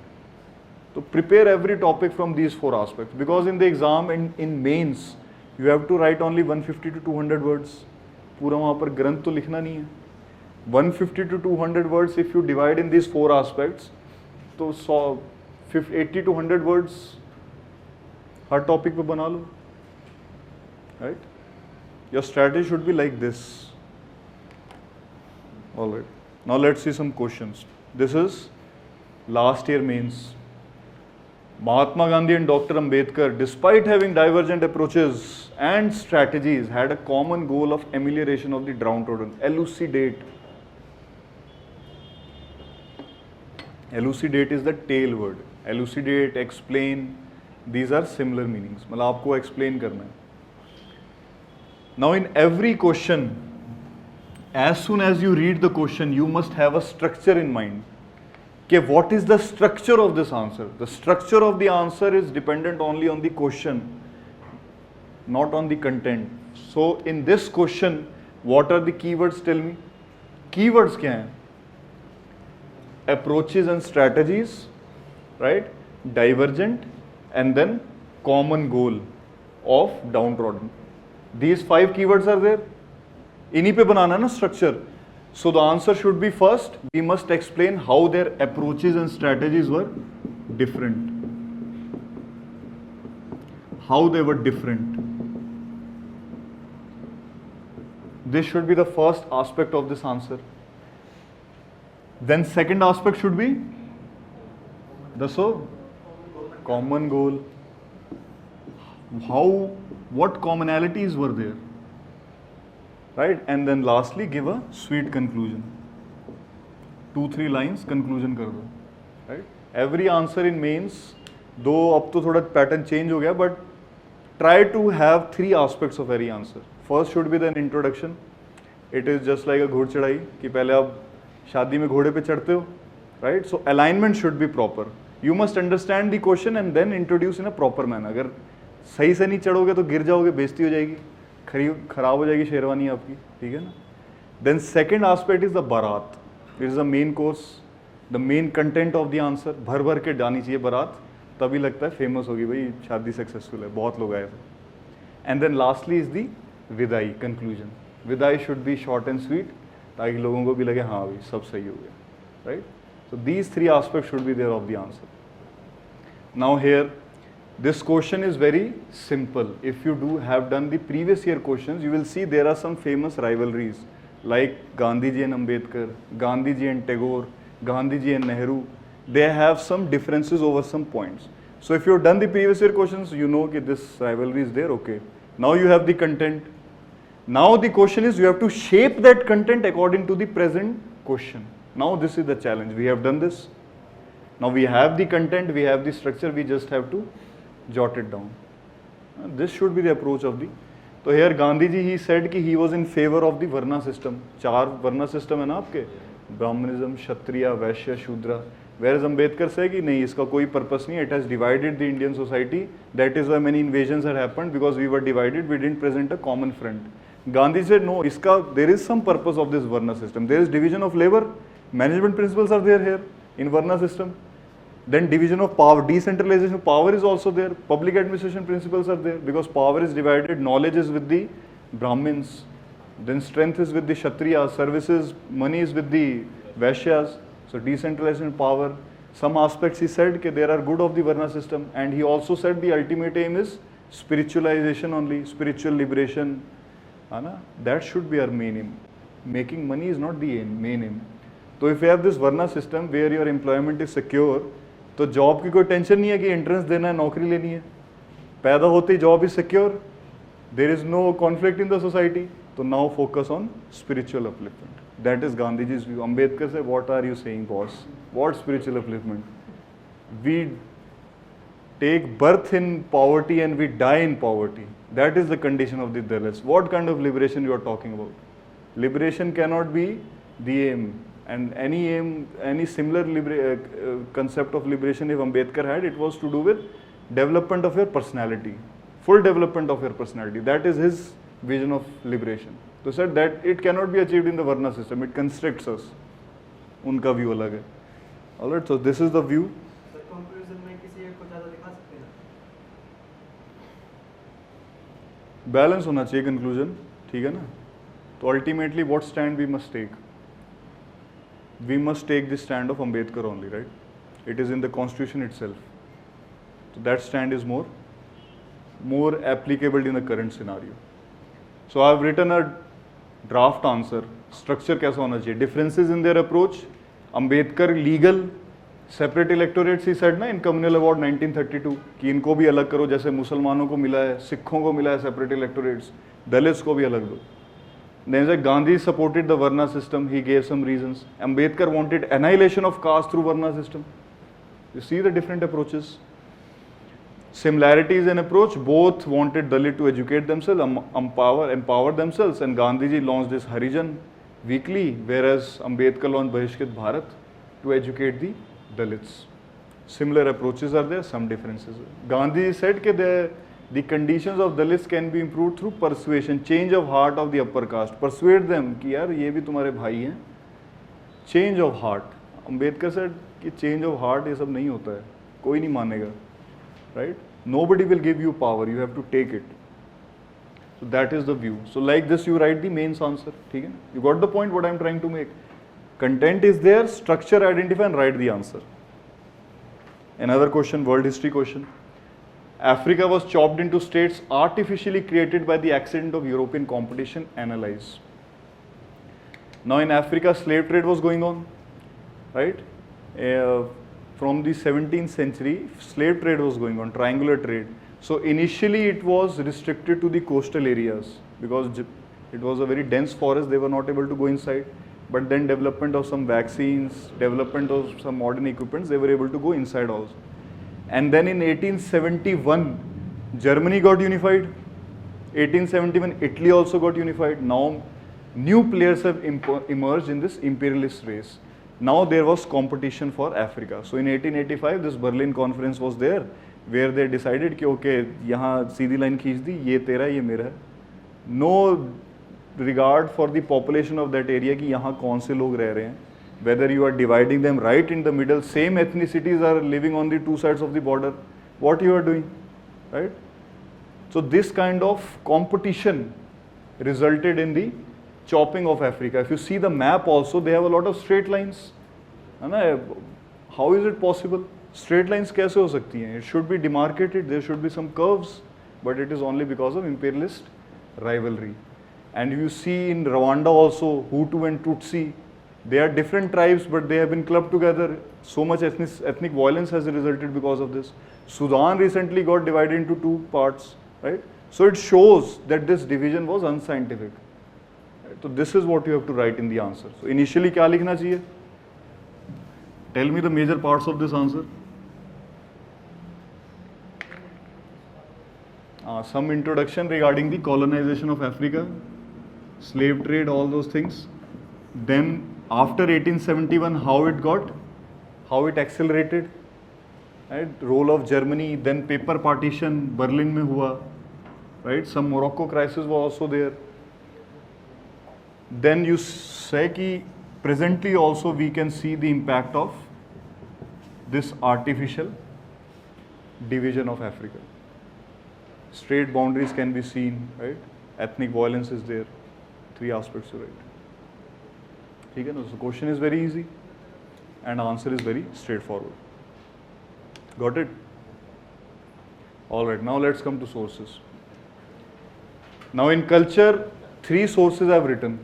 So prepare every topic from these 4 aspects, because in the exam, in mains, You have to write only 150 to 200 words. पूरा वहाँ पर ग्रंथ तो लिखना नहीं है. 150 to 200 words if you divide in these 4 aspects, तो 80 to 100 words her topic पे बना लो. Right? Your strategy should be like this. Alright. Now let's see some questions. This is last year mains. Mahatma Gandhi and Dr. Ambedkar, despite having divergent approaches and strategies, had a common goal of amelioration of the downtrodden. Elucidate. Elucidate is the tail word. Elucidate, explain, these are similar meanings. मतलब आपको explain करना है. Now in every question, as soon as you read the question, you must have a structure in mind. Okay, what is the structure of this answer? The structure of the answer is dependent only on the question, not on the content. So in this question, what are the keywords? Tell me. Keywords क्या हैं? Approaches and strategies, right? Divergent, and then common goal of downtrodden. These 5 keywords are there. इन्हीं पे बनाना ना structure. So the answer should be first, we must explain how their approaches and strategies were different. How they were different. This should be the first aspect of this answer. Then second aspect should be the common goal. What commonalities were there? Right? And then lastly, give a sweet conclusion. 2-3 lines conclusion कर दो. Right? Every answer in mains, though अब तो थोड़ा pattern change हो गया, but try to have 3 aspects of every answer. First should be the introduction. It is just like a घोड़ चढ़ाई कि पहले आप शादी में घोड़े पे चढ़ते हो. Right? So alignment should be proper. You must understand the question and then introduce in a proper manner. अगर सही से नहीं चढ़ोगे तो गिर जाओगे, बेइज्जती हो जाएगी, खराब हो जाएगी शेरवानी आपकी. ठीक है ना. Then second aspect is the बारात. It is the main course, the main content of the answer. भर भर के जानी चाहिए बारात, तभी लगता है फेमस होगी भाई शादी सक्सेसफुल है, बहुत लोग आए थे. And then lastly is the विदाई, conclusion. विदाई should be short and sweet, ताकि लोगों को भी लगे हाँ भाई सब सही हो गया. Right? So these 3 aspects should be there of the answer. Now here, this question is very simple. If you have done the previous year questions, you will see there are some famous rivalries like Gandhiji and Ambedkar, Gandhiji and Tagore, Gandhiji and Nehru. They have some differences over some points. So if you have done the previous year questions, you know that this rivalry is there. Okay. Now you have the content. Now the question is you have to shape that content according to the present question. Now this is the challenge. We have done this. Now we have the content, we have the structure, we just have to jot it down. This should be the approach of the. So here Gandhi ji, he said कि he was in favor of the Varna system. 4 Varna system है ना आपके, Brahmanism, Kshatriya, Vaishya, Shudra. Whereas Ambedkar say कि नहीं, इसका कोई purpose नहीं. It has divided the Indian society. That is why many invasions had happened, because we were divided. We didn't present a common front. Gandhi said no, there is some purpose of this Varna system. There is division of labor. Management principles are there here in Varna system. Then division of power, decentralization of power is also there. Public administration principles are there, because power is divided. Knowledge is with the Brahmins. Then strength is with the Kshatriyas. Services, money is with the Vaishyas. So decentralization of power. Some aspects he said that there are good of the Varna system. And he also said the ultimate aim is spiritualization only, spiritual liberation. That should be our main aim. Making money is not the main aim. So if you have this Varna system where your employment is secure, तो job की कोई tension नहीं है कि entrance देना है, नौकरी लेनी है. पैदा होते ही job is secure, there is no conflict in the society. तो now focus on spiritual upliftment. That is Gandhi ji's view. Ambedkar से what are you saying boss? What spiritual upliftment? We take birth in poverty and we die in poverty. That is the condition of the Dalits. What kind of liberation you are talking about? Liberation cannot be the aim. And any aim, any similar concept of liberation if Ambedkar had, it was to do with development of your personality, full development of your personality. That is his vision of liberation. So said that it cannot be achieved in the Varna system. It constricts us. उनका view अलग है. Alright, so this is the view. conclusion में किसी एक को ज़्यादा दिखा सकते हैं? बैलेंस होना चाहिए कंक्लूजन, ठीक है ना। तो ultimately what stand we must take? We must take the stand of Ambedkar only, right? It is in the constitution itself. So that stand is more applicable in the current scenario. So I have written a draft answer. Structure कैसा होना चाहिए? Differences in their approach. Ambedkar legal separate electorates he said ना in communal award 1932 कि इनको भी अलग करो, जैसे मुसलमानों को मिला है, सिखों को मिला है separate electorates, दलित्स को भी अलग दो. Then said Gandhi supported the Varna system. He gave some reasons. Ambedkar wanted annihilation of caste through Varna system. You see the different approaches. Similarities in approach, both wanted Dalit to educate themselves, empower themselves, and Gandhiji launched this Harijan weekly, whereas Ambedkar launched Bahishkrit Bharat to educate the Dalits. Similar approaches are there, some differences. Gandhi said that the conditions of Dalits can be improved through persuasion, change of heart of the upper caste. Persuade them कि यार ये भी तुम्हारे भाई हैं. Change of heart. Ambedkar said कि change of heart ये सब नहीं होता है, कोई नहीं मानेगा. Right? Nobody will give you power, you have to take it. So that is the view. So like this you write the mains answer. ठीक है? You got the point what I am trying to make. Content is there, structure identify and write the answer. Another question, world history question. Africa was chopped into states artificially created by the accident of European competition. Analyze. Now in Africa slave trade was going on, right? From the 17th century, slave trade was going on, triangular trade. So initially it was restricted to the coastal areas because it was a very dense forest, they were not able to go inside. But then development of some vaccines, development of some modern equipments, they were able to go inside also. And then in 1871, Germany got unified. 1871, Italy also got unified. Now new players have emerged in this imperialist race. Now there was competition for Africa. So in 1885 this Berlin conference was there where they decided कि okay यहाँ सीधी line खींच दी, ये तेरा ये मेरा है. No regard for the population of that area कि यहाँ कौन से लोग रह रहे हैं. Whether you are dividing them right in the middle, same ethnicities are living on the two sides of the border. What you are doing, right? So this kind of competition resulted in the chopping of Africa. If you see the map also, they have a lot of straight lines. How is it possible? Straight lines कैसे हो सकती हैं? It should be demarcated, there should be some curves, but it is only because of imperialist rivalry. And you see in Rwanda also, Hutu and Tutsi, they are different tribes, but they have been clubbed together. So much ethnic violence has resulted because of this. Sudan recently got divided into two parts, right? So it shows that this division was unscientific. So this is what you have to write in the answer. So initially क्या लिखना चाहिए? Tell me the major parts of this answer. Some introduction regarding the colonization of Africa, slave trade, all those things. Then after 1871, how it accelerated, right? Role of Germany, then paper partition, Berlin में हुआ, right? Some Morocco crisis was also there. Then you say कि presently also we can see the impact of this artificial division of Africa. Straight boundaries can be seen, right? Ethnic violence is there. Three aspects to write. ठीक है ना? So question is very easy and answer is very straightforward. Got it? All right. Now let's come to sources. Now in culture, 3 sources I've written.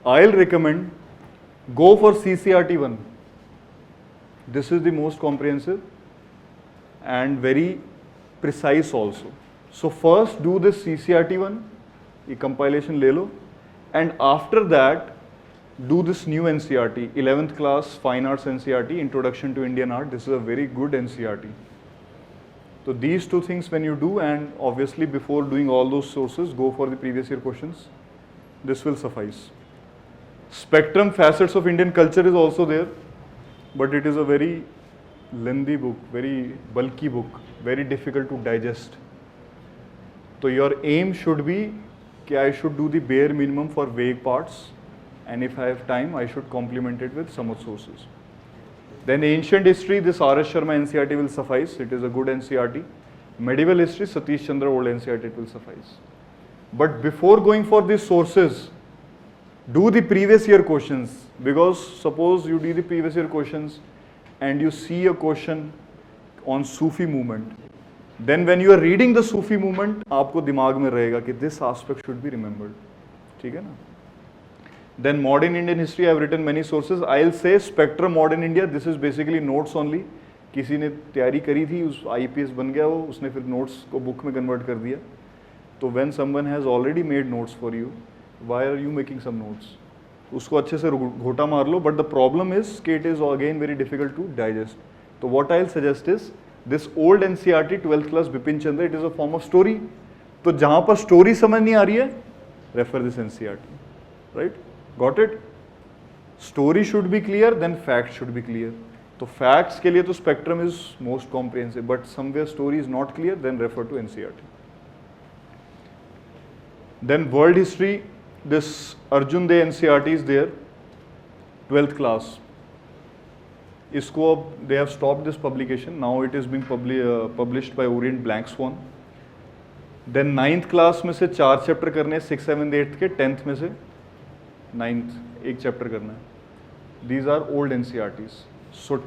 I'll recommend go for CCRT 1. This is the most comprehensive and very precise also. So first do this CCRT 1, ये compilation ले लो, and after that do this new NCRT, 11th class Fine Arts NCRT, Introduction to Indian Art. This is a very good NCRT. So these 2 things when you do, and obviously before doing all those sources, go for the previous year questions. This will suffice. Spectrum Facets of Indian Culture is also there, but it is a very lengthy book, very bulky book, very difficult to digest. So your aim should be that I should do the bare minimum for vague parts, and if I have time, I should complement it with some sources. Then ancient history, this R.S. Sharma NCRT will suffice. It is a good NCRT. Medieval history, Satish Chandra, old NCERT, it will suffice. But before going for these sources, do the previous year questions, because suppose you do the previous year questions and you see a question on Sufi movement, then when you are reading the Sufi movement, आपको दिमाग में रहेगा कि this aspect should be remembered. ठीक है ना? Then modern Indian history, I have written many sources. I'll say Spectrum Modern India. This is basically notes only. किसी ने तैयारी करी थी, उस IPS बन गया वो, उसने फिर notes को book में convert कर दिया. तो when someone has already made notes for you, why are you making some notes? उसको अच्छे से घोटा मार लो. But the problem is कि it is again very difficult to digest. तो what I'll suggest is this old NCERT 12th class Bipin Chandra, it is a form of story. तो जहाँ पर story समझ नहीं आ रही है, refer this NCERT. Right? Got it? Story should be clear, then facts should be clear. तो facts के लिए तो spectrum is most comprehensive, but somewhere story is not clear, then refer to NCERT. Then world history, this Arjun Day NCERT is there, 12th class. इसको अब they have stopped this publication. Now it is being published by Orient Blank Swan. Then 9th class में से 4 chapter करने हैं, 6th 7th 8th के, 10th में से 9th एक चैप्टर करना है. These are old NCERTs. So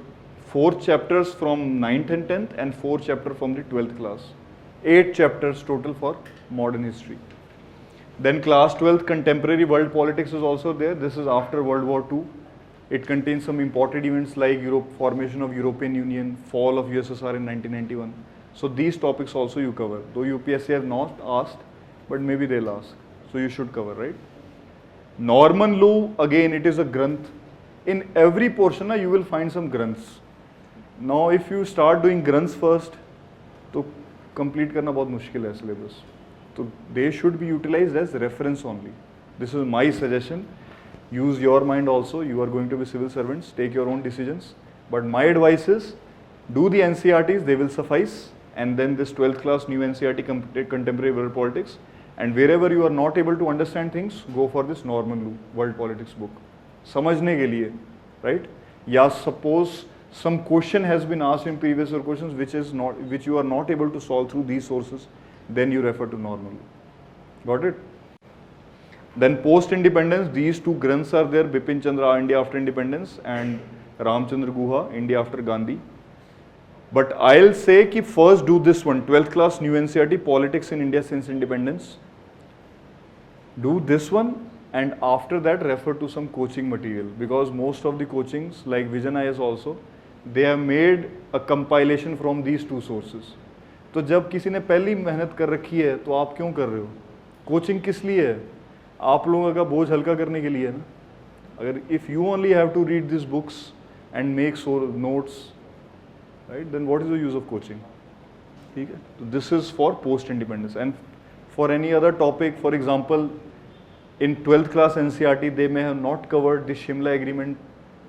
4 chapters from 9th and 10th and 4 chapters from the 12th class. 8 chapters total for modern history. Then class 12th contemporary world politics is also there. This is after World War II. It contains some important events like formation of European Union, fall of USSR in 1991. So these topics also you cover. Though UPSC have not asked, but maybe they'll ask. So you should cover, right? Norman law, again it is a granth. In every portion you will find some granths. Now if you start doing granths first, तो complete करना बहुत मुश्किल है syllabus. So they should be utilized as reference only. This is my suggestion. Use your mind also. You are going to be civil servants. Take your own decisions. But my advice is, do the NCERTs. They will suffice. And then this 12th class new NCERT contemporary world politics. And wherever you are not able to understand things, go for this Norman Loo world politics book. समझने के लिए, right? या suppose some question has been asked in previous year questions which you are not able to solve through these sources, then you refer to Norman Loo. Got it? Then post-independence, these 2 granths are there: Bipin Chandra, India after independence, and Ramchandra Guha, India after Gandhi. But I'll say कि first do this one, 12th class new NCERT, politics in India since independence. Do this one, and after that refer to some coaching material, because most of the coachings like Vision IS also, they have made a compilation from these 2 sources. तो जब किसी ने पहली मेहनत कर रखी है तो आप क्यों कर रहे हो? कोचिंग किस लिए है? आप लोगों का बोझ हल्का करने के लिए है ना. अगर if you only have to read these books and make notes, right, then what is the use of coaching? ठीक है? So this is for post independence. And for any other topic, for example, in 12th class NCERT, they may have not covered the Shimla agreement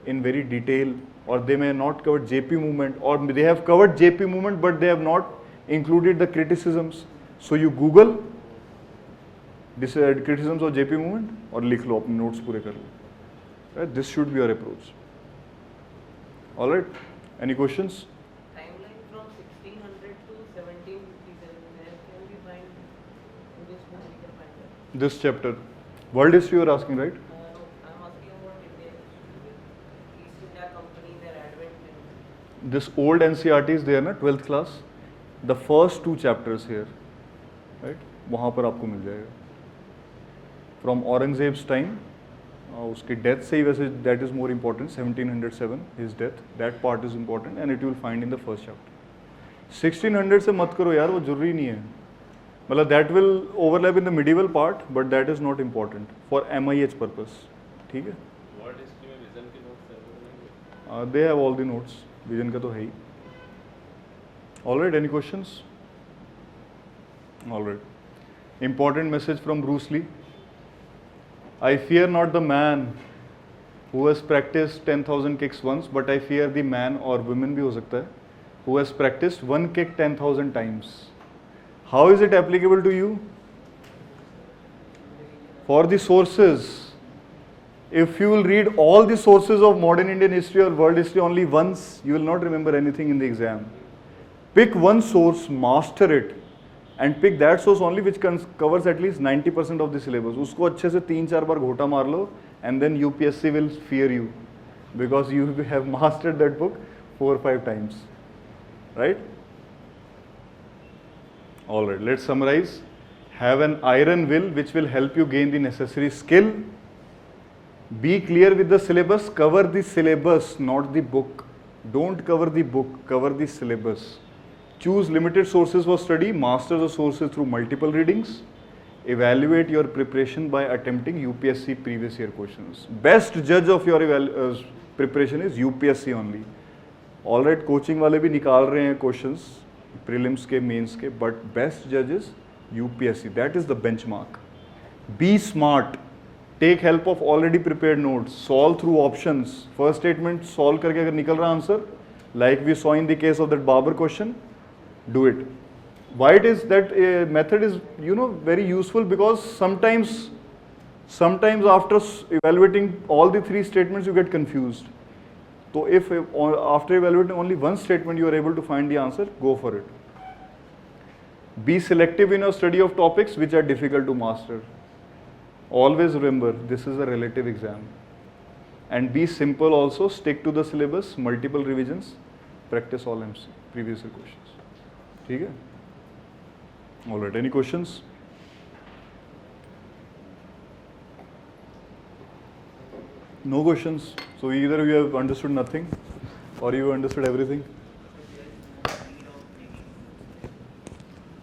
in very detail, or they may have not covered JP movement, or they have covered JP movement but they have not included the criticisms. So you Google this criticisms of JP movement और लिख लो, अपने notes पूरे कर लो. Right? This should be your approach. All right. Any questions? Timeline from 1600 to 1757. Where can we find in this book we can find that? This chapter, world history you are asking, right? No, I'm asking about India. East India Company, their advent. This old NCERT is there ना 12th class. The first 2 chapters here, right? वहाँ पर आपको मिल जाएगा. From Aurangzeb's time, उसकी death से ही वैसे that is more important. 1707 his death, that part is important, and it you will find in the first chapter. 1600 से मत करो यार, वो जरूरी नहीं है. मतलब that will overlap in the medieval part, but that is not important for MIH purpose. ठीक है? World history में vision के notes हैं? They have all the notes. Vision का तो है ही. All right. Any questions? All right. Important message from Bruce Lee. I fear not the man who has practiced 10,000 kicks once, but I fear the man, or women भी हो सकता है, who has practiced 1 kick 10,000 times. How is it applicable to you? For the sources. If you will read all the sources of modern Indian history or world history only once, you will not remember anything in the exam. Pick one source, master it, and pick that source only which covers at least 90% of the syllabus. उसको अच्छे से 3-4 बार घोटा मार लो, and then UPSC will fear you because you have mastered that book 4 or 5 times, right? All right, let's summarize. Have an iron will which will help you gain the necessary skill. Be clear with the syllabus. Cover the syllabus, not the book. Don't cover the book, cover the syllabus. Choose limited sources for study. Master the sources through multiple readings. Evaluate your preparation by attempting UPSC previous year questions. Best judge of your preparation is UPSC only. All right, coaching वाले भी निकाल रहे हैं questions, prelims के, mains के, but best judge is UPSC. That is the benchmark. Be smart. Take help of already prepared notes. Solve through options. First statement solve करके अगर निकल रहा answer, like we saw in the case of that Babar question, do it. Why it is that method is very useful, because sometimes after evaluating all the 3 statements you get confused. So if after evaluating only one statement you are able to find the answer, go for it. Be selective in your study of topics which are difficult to master. Always remember, this is a relative exam. And be simple also, stick to the syllabus, multiple revisions, practice all previous year questions. ठीक है? All right, any questions? No questions. So either you have understood nothing or you understood everything.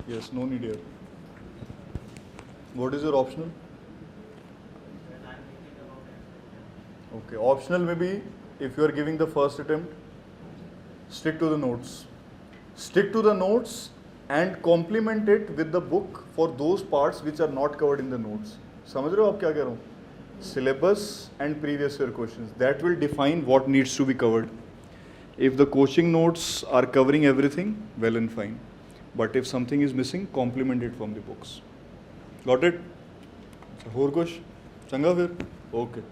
Yes, no need here. What is your optional? Okay, optional maybe if you are giving the first attempt, stick to the notes. Stick to the notes and complement it with the book for those parts which are not covered in the notes. समझ रहे हो आप क्या कह रहा हूँ? Syllabus and previous year questions, that will define what needs to be covered. If the coaching notes are covering everything, well and fine. But if something is missing, complement it from the books. Got it? और कुछ? चंगा फिर? Okay.